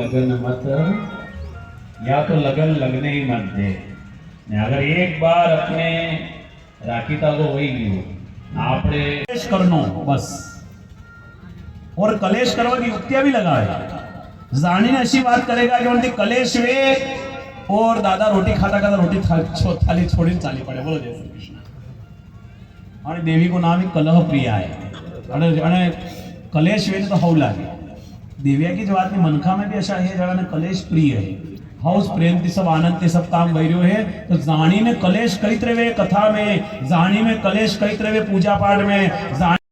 लगन मत, या तो लगन लगने ही मत दे। ने अगर एक बार अपने राखीता को वही गयो आपने कलेश करनो बस, और कलेश करवा की युक्तियां भी लगाए। जानी ने ऐसी बात करेगा कि उनकी कलेश वे और दादा रोटी खाता खाता रोटी थाली छोड़ी चाली पड़े। बोलो जय श्री कृष्ण। और देवी को नाम ही कलह प्रिया है, અને कलेश वे तो हव लागे। देविया की बात में मनखा में भी ऐसा है जरा ने कलेश प्रिय है, हाउस प्रेम थी सब आनंद थी सब काम वही है। तो जानी ने कलेश करित रहे कथा में, जानी में कलेश करित रहे पूजा पाठ में, जानी